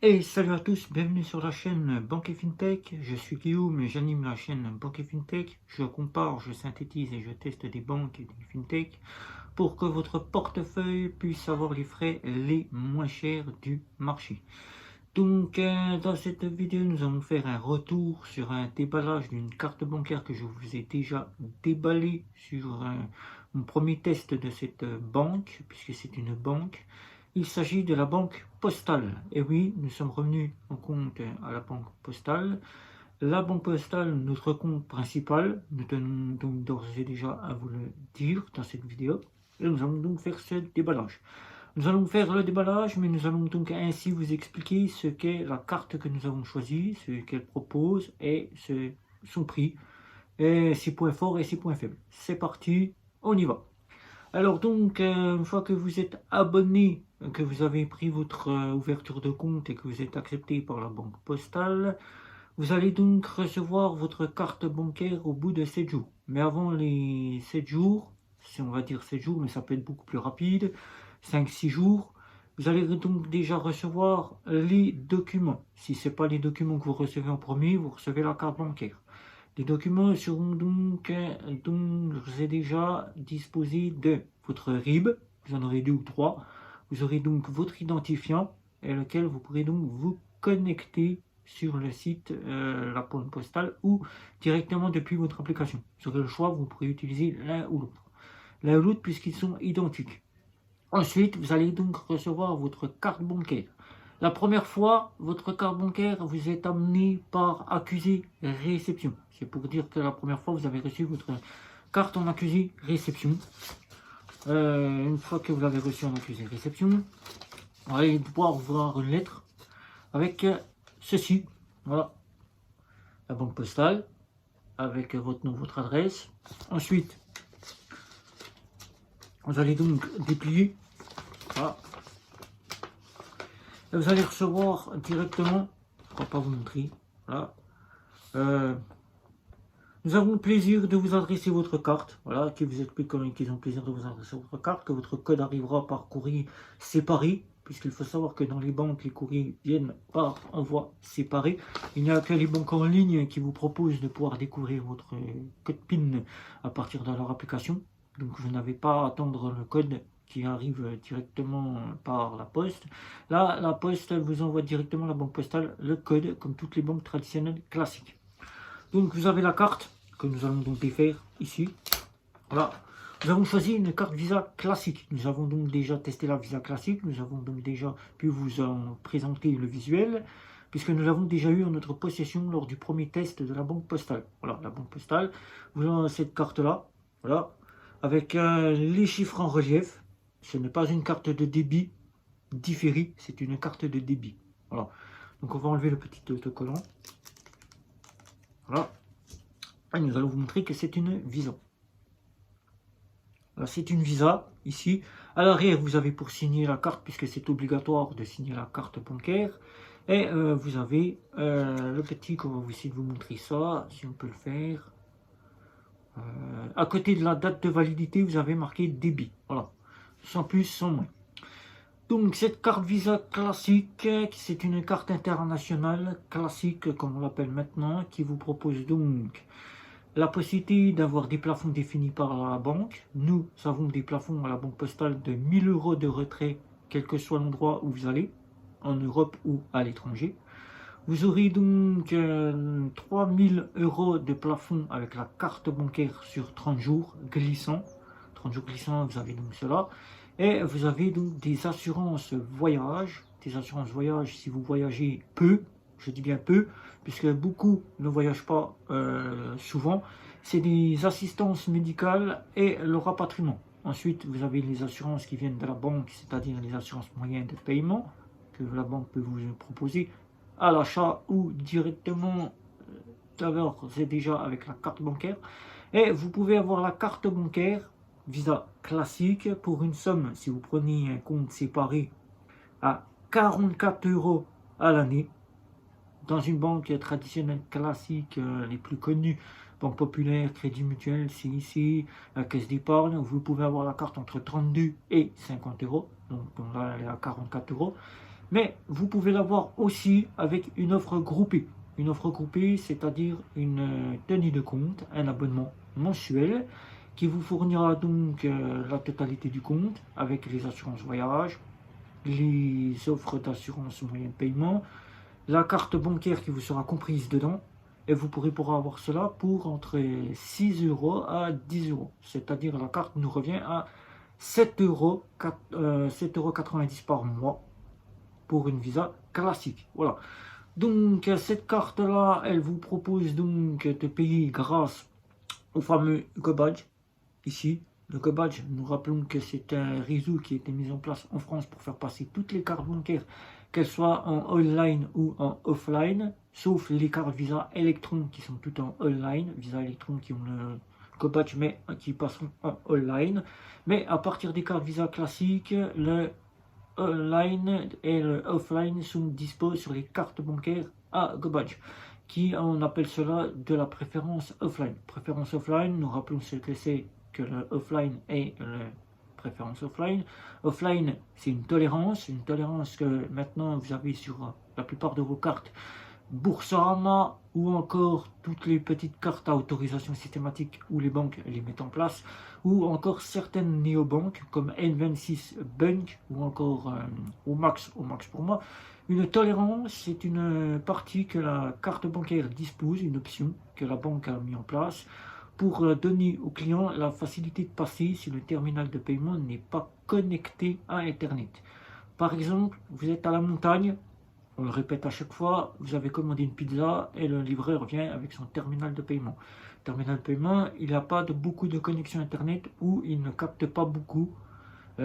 Et salut à tous, bienvenue sur la chaîne Banque et FinTech. Je suis Guillaume et j'anime la chaîne Banque et FinTech. Je compare, je synthétise et je teste des banques et des FinTech pour que votre portefeuille puisse avoir les frais les moins chers du marché. Donc, dans cette vidéo, nous allons faire un retour sur un déballage d'une carte bancaire que je vous ai déjà déballé sur mon premier test de cette banque, puisque c'est une banque. Il s'agit de la banque postale. Et oui, nous sommes revenus en compte à la banque postale. La banque postale, notre compte principal, nous tenons donc d'ores et déjà à vous le dire dans cette vidéo. Et nous allons donc faire ce déballage. Nous allons faire le déballage, mais nous allons donc ainsi vous expliquer ce qu'est la carte que nous avons choisie, ce qu'elle propose et son prix, et ses points forts et ses points faibles. C'est parti, on y va. Alors donc, une fois que vous êtes abonné, que vous avez pris votre ouverture de compte et que vous êtes accepté par la banque postale, vous allez donc recevoir votre carte bancaire au bout de 7 jours. Mais avant les 7 jours, si on va dire 7 jours, mais ça peut être beaucoup plus rapide, 5-6 jours, vous allez donc déjà recevoir les documents. Si ce n'est pas les documents que vous recevez en premier, vous recevez la carte bancaire. Les documents seront donc, je vous ai déjà disposé de votre RIB, vous en aurez 2 ou 3. Vous aurez donc votre identifiant et lequel vous pourrez donc vous connecter sur le site La Banque Postale ou directement depuis votre application. Vous aurez le choix, vous pourrez utiliser l'un ou l'autre. L'un ou l'autre puisqu'ils sont identiques. Ensuite, vous allez donc recevoir votre carte bancaire. La première fois, votre carte bancaire, vous êtes amené par accusé réception. C'est pour dire que la première fois, vous avez reçu votre carte en accusé réception. Une fois que vous l'avez reçu en accusé réception, vous allez pouvoir voir une lettre avec ceci. Voilà, la banque postale, avec votre nom, votre adresse. Ensuite, vous allez donc déplier. Voilà. Et vous allez recevoir directement, je ne vais pas vous montrer, voilà. Nous avons le plaisir de vous adresser votre carte, voilà, qui vous explique qu'ils ont le plaisir de vous adresser votre carte, que votre code arrivera par courrier séparé, puisqu'il faut savoir que dans les banques, les courriers viennent par envoi séparé. Il n'y a que les banques en ligne qui vous proposent de pouvoir découvrir votre code PIN à partir de leur application. Donc vous n'avez pas à attendre le code qui arrive directement par la poste. Là, la poste, elle vous envoie directement, la banque postale, le code, comme toutes les banques traditionnelles classiques. Donc vous avez la carte, que nous allons donc défaire ici. Voilà. Nous avons choisi une carte Visa classique. Nous avons donc déjà testé la Visa classique. Nous avons donc déjà pu vous en présenter le visuel, puisque nous l'avons déjà eu en notre possession lors du premier test de la banque postale. Voilà, la banque postale. Vous avez cette carte-là, voilà, avec les chiffres en relief. Ce n'est pas une carte de débit différée, c'est une carte de débit. Voilà. Donc on va enlever le petit autocollant. Voilà. Et nous allons vous montrer que c'est une Visa. C'est une Visa, ici. À l'arrière, vous avez pour signer la carte, puisque c'est obligatoire de signer la carte bancaire. Et vous avez le petit, on va vous essayer de vous montrer ça, si on peut le faire. À côté de la date de validité, vous avez marqué débit. Voilà. Sans plus, sans moins. Donc cette carte Visa classique, c'est une carte internationale classique, comme on l'appelle maintenant, qui vous propose donc la possibilité d'avoir des plafonds définis par la banque. Nous avons des plafonds à la banque postale de 1000 € de retrait, quel que soit l'endroit où vous allez, en Europe ou à l'étranger. Vous aurez donc 3000 € de plafond avec la carte bancaire sur 30 jours glissants. 30 jours glissants, vous avez donc cela. Et vous avez donc des assurances voyage. Des assurances voyage si vous voyagez peu. Je dis bien peu, puisque beaucoup ne voyagent pas souvent. C'est des assistances médicales et le rapatriement. Ensuite, vous avez les assurances qui viennent de la banque, c'est-à-dire les assurances moyennes de paiement que la banque peut vous proposer à l'achat ou directement d'abord c'est déjà avec la carte bancaire. Et vous pouvez avoir la carte bancaire Visa classique pour une somme, si vous prenez un compte séparé, à 44 € à l'année. Dans une banque traditionnelle classique, les plus connues, Banque Populaire, Crédit Mutuel, CIC, la Caisse d'épargne, vous pouvez avoir la carte entre 32 et 50 €. Donc là, elle est à 44 €. Mais vous pouvez l'avoir aussi avec une offre groupée. Une offre groupée, c'est-à-dire une tenue de compte, un abonnement mensuel qui vous fournira donc la totalité du compte avec les assurances voyage, les offres d'assurance moyen de paiement, la carte bancaire qui vous sera comprise dedans. Et vous pourrez avoir cela pour entre 6 euros à 10 euros. C'est-à-dire la carte nous revient à 7 euros, 7,90 € par mois pour une visa classique. Voilà. Donc cette carte-là, elle vous propose donc de payer grâce au fameux GoBadge. Ici, le GoBadge, nous rappelons que c'est un réseau qui a été mis en place en France pour faire passer toutes les cartes bancaires, qu'elles soient en online ou en offline, sauf les cartes Visa Electron qui sont toutes en online, Visa Electron qui ont le GoBadge mais qui passeront en online. Mais à partir des cartes Visa classiques, le online et le offline sont disposés sur les cartes bancaires à GoBadge, qui on appelle cela de la préférence offline. Préférence offline, nous rappelons ce que c'est que le offline et le préférence offline. Offline, c'est une tolérance que maintenant vous avez sur la plupart de vos cartes Boursorama ou encore toutes les petites cartes à autorisation systématique où les banques les mettent en place, ou encore certaines néobanques comme N26 Bank ou encore au max pour moi. Une tolérance, c'est une partie que la carte bancaire dispose, une option que la banque a mis en place pour donner au client la facilité de passer si le terminal de paiement n'est pas connecté à Internet. Par exemple, vous êtes à la montagne, on le répète à chaque fois, vous avez commandé une pizza et le livreur vient avec son terminal de paiement. Terminal de paiement, il n'a pas beaucoup de connexion Internet ou il ne capte pas beaucoup, du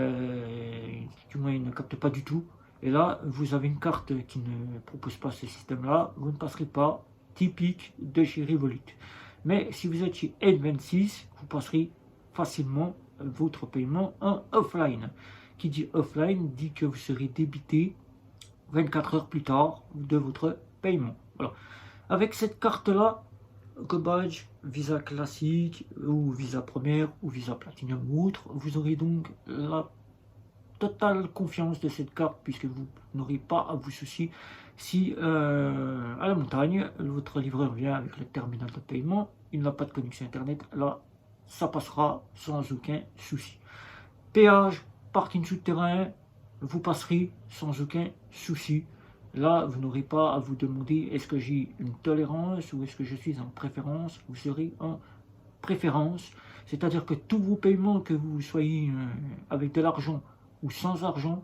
moins il ne capte pas du tout. Et là, vous avez une carte qui ne propose pas ce système-là, vous ne passerez pas, typique de chez Revolut. Mais si vous êtes chez N26, vous passerez facilement votre paiement en offline. Qui dit offline dit que vous serez débité 24 heures plus tard de votre paiement. Voilà. Avec cette carte-là, GoBadge, Visa classique ou Visa première ou Visa Platinum ou autre, vous aurez donc la totale confiance de cette carte puisque vous n'aurez pas à vous soucier si à la montagne, votre livreur vient avec le terminal de paiement, il n'a pas de connexion Internet, là, ça passera sans aucun souci. Péage, parking souterrain, vous passerez sans aucun souci. Là, vous n'aurez pas à vous demander est-ce que j'ai une tolérance ou est-ce que je suis en préférence. Vous serez en préférence, c'est-à-dire que tous vos paiements, que vous soyez avec de l'argent ou sans argent,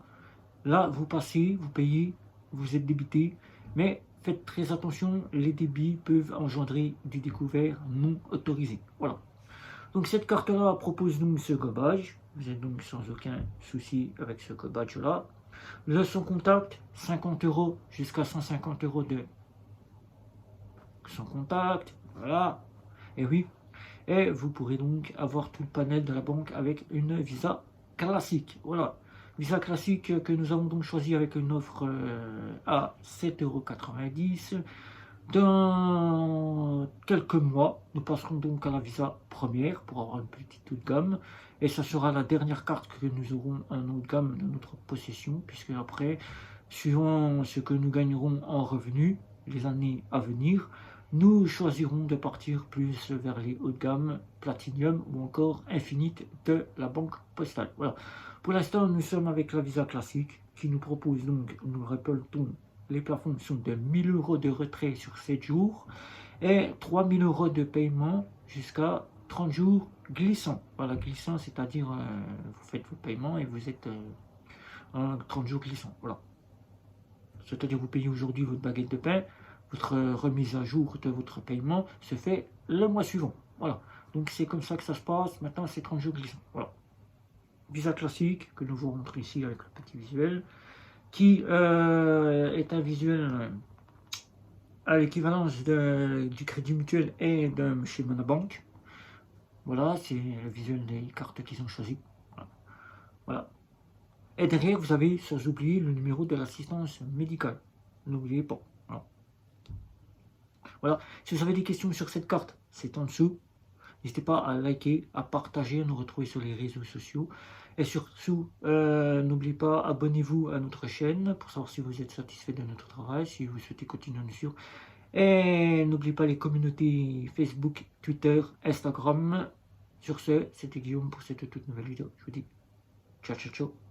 là, vous passez, vous payez, vous êtes débité, mais faites très attention, les débits peuvent engendrer des découverts non autorisés. Voilà. Donc cette carte-là propose donc ce GoBadge. Vous êtes donc sans aucun souci avec ce GoBadge-là. Le son contact, 50 € jusqu'à 150 € de son contact. Voilà. Et oui. Et vous pourrez donc avoir tout le panel de la banque avec une Visa classique. Voilà. Visa classique que nous avons donc choisi avec une offre à 7,90 €. Dans quelques mois, nous passerons donc à la Visa première pour avoir une petite haut de gamme. Et ça sera la dernière carte que nous aurons un haut de gamme de notre possession, puisque après, suivant ce que nous gagnerons en revenus les années à venir, nous choisirons de partir plus vers les hauts de gamme, Platinum ou encore Infinite de la Banque Postale. Voilà. Pour l'instant, nous sommes avec la Visa classique qui nous propose donc, nous répétons, les plafonds sont de 1000 € de retrait sur 7 jours et 3000 € de paiement jusqu'à 30 jours glissants. Voilà, glissant, c'est-à-dire vous faites vos paiements et vous êtes en 30 jours glissants. Voilà. C'est-à-dire vous payez aujourd'hui votre baguette de pain, votre remise à jour de votre paiement se fait le mois suivant. Voilà. Donc c'est comme ça que ça se passe. Maintenant, c'est 30 jours glissants. Voilà. Visa classique que nous vous montrons ici avec le petit visuel, qui est un visuel à l'équivalence du Crédit Mutuel et de chez Monobank. Voilà, c'est le visuel des cartes qu'ils ont choisies. Voilà. Et derrière, vous avez, sans oublier, le numéro de l'assistance médicale. N'oubliez pas. Voilà. Voilà. Si vous avez des questions sur cette carte, c'est en dessous. N'hésitez pas à liker, à partager, à nous retrouver sur les réseaux sociaux. Et surtout, n'oubliez pas, abonnez-vous à notre chaîne pour savoir si vous êtes satisfait de notre travail, si vous souhaitez continuer à nous suivre. Et n'oubliez pas les communautés Facebook, Twitter, Instagram. Sur ce, c'était Guillaume pour cette toute nouvelle vidéo. Je vous dis ciao ciao ciao.